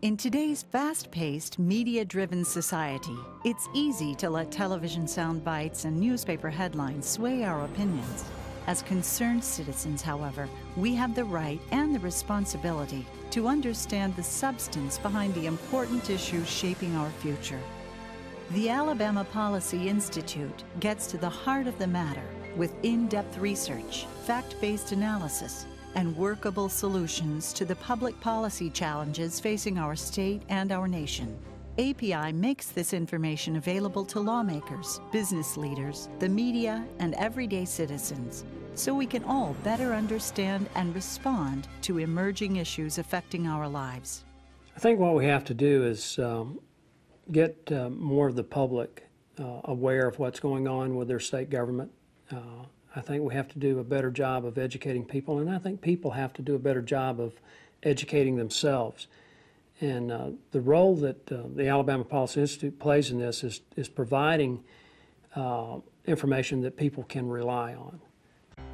In today's fast-paced, media-driven society, it's easy to let television sound bites and newspaper headlines sway our opinions. As concerned citizens, however, we have the right and the responsibility to understand the substance behind the important issues shaping our future. The Alabama Policy Institute gets to the heart of the matter with in-depth research, fact-based analysis, and workable solutions to the public policy challenges facing our state and our nation. API makes this information available to lawmakers, business leaders, the media, and everyday citizens, so we can all better understand and respond to emerging issues affecting our lives. I think what we have to do is get more of the public aware of what's going on with their state government. I think we have to do a better job of educating people, and I think people have to do a better job of educating themselves. And the role that the Alabama Policy Institute plays in this is providing information that people can rely on.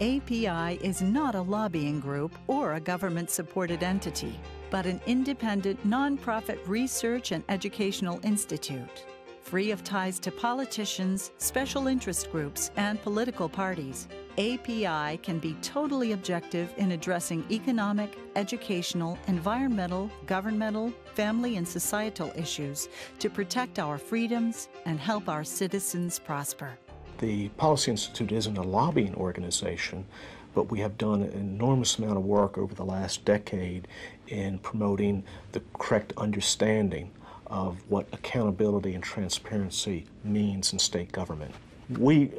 API is not a lobbying group or a government-supported entity, but an independent, nonprofit research and educational institute. Free of ties to politicians, special interest groups, and political parties, API can be totally objective in addressing economic, educational, environmental, governmental, family, and societal issues to protect our freedoms and help our citizens prosper. The Policy Institute isn't a lobbying organization, but we have done an enormous amount of work over the last decade in promoting the correct understanding of what accountability and transparency means in state government. We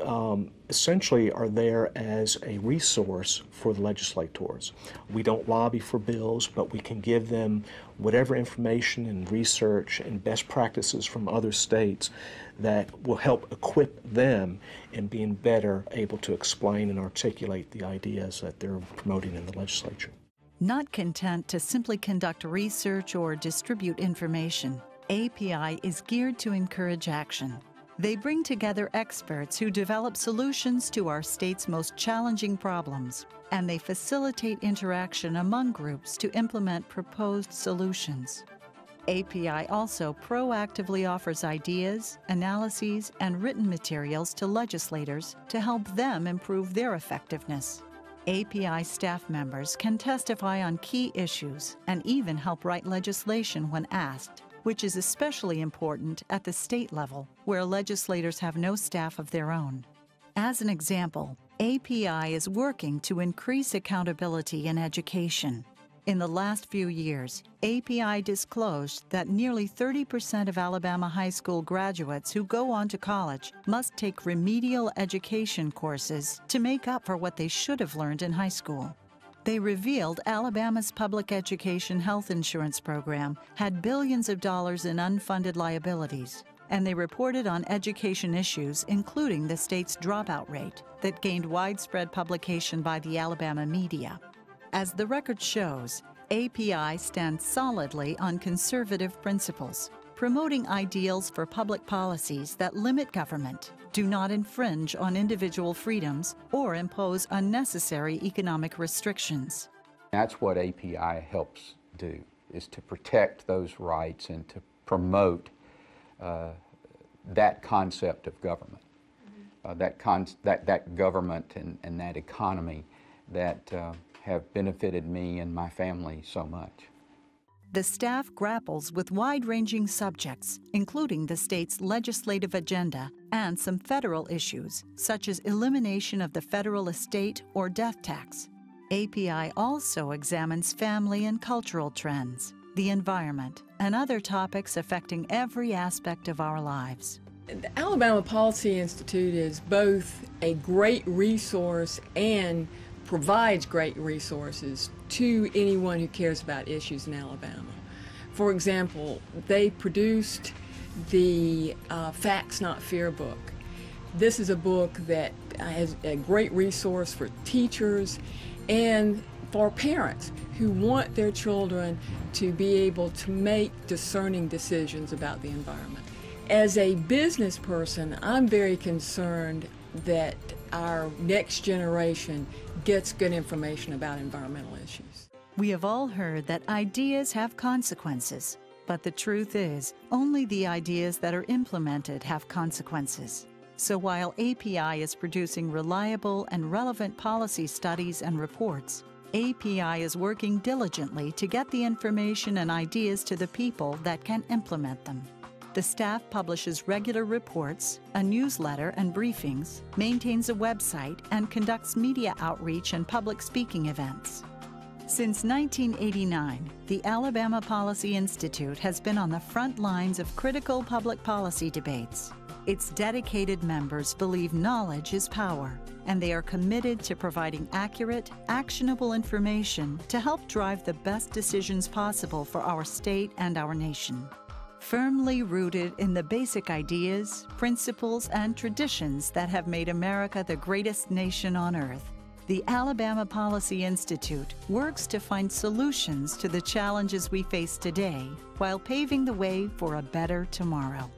essentially are there as a resource for the legislators. We don't lobby for bills, but we can give them whatever information and research and best practices from other states that will help equip them in being better able to explain and articulate the ideas that they're promoting in the legislature. Not content to simply conduct research or distribute information, API is geared to encourage action. They bring together experts who develop solutions to our state's most challenging problems, and they facilitate interaction among groups to implement proposed solutions. API also proactively offers ideas, analyses, and written materials to legislators to help them improve their effectiveness. API staff members can testify on key issues and even help write legislation when asked, which is especially important at the state level, where legislators have no staff of their own. As an example, API is working to increase accountability in education. In the last few years, API disclosed that nearly 30% of Alabama high school graduates who go on to college must take remedial education courses to make up for what they should have learned in high school. They revealed Alabama's public education health insurance program had billions of dollars in unfunded liabilities, and they reported on education issues, including the state's dropout rate, that gained widespread publication by the Alabama media. As the record shows, API stands solidly on conservative principles, promoting ideals for public policies that limit government, do not infringe on individual freedoms, or impose unnecessary economic restrictions. That's what API helps do, is to protect those rights and to promote that concept of government, that government and that economy that have benefited me and my family so much. The staff grapples with wide-ranging subjects, including the state's legislative agenda and some federal issues, such as elimination of the federal estate or death tax. API also examines family and cultural trends, the environment, and other topics affecting every aspect of our lives. The Alabama Policy Institute is both a great resource and provides great resources to anyone who cares about issues in Alabama. For example, they produced the Facts Not Fear book. This is a book that is a great resource for teachers and for parents who want their children to be able to make discerning decisions about the environment. As a business person, I'm very concerned that our next generation gets good information about environmental issues. We have all heard that ideas have consequences, But the truth is, only the ideas that are implemented have consequences. So while API is producing reliable and relevant policy studies and reports, API is working diligently to get the information and ideas to the people that can implement them. The staff publishes regular reports, a newsletter and briefings, maintains a website, and conducts media outreach and public speaking events. Since 1989, the Alabama Policy Institute has been on the front lines of critical public policy debates. Its dedicated members believe knowledge is power, and they are committed to providing accurate, actionable information to help drive the best decisions possible for our state and our nation. Firmly rooted in the basic ideas, principles, and traditions that have made America the greatest nation on earth, the Alabama Policy Institute works to find solutions to the challenges we face today while paving the way for a better tomorrow.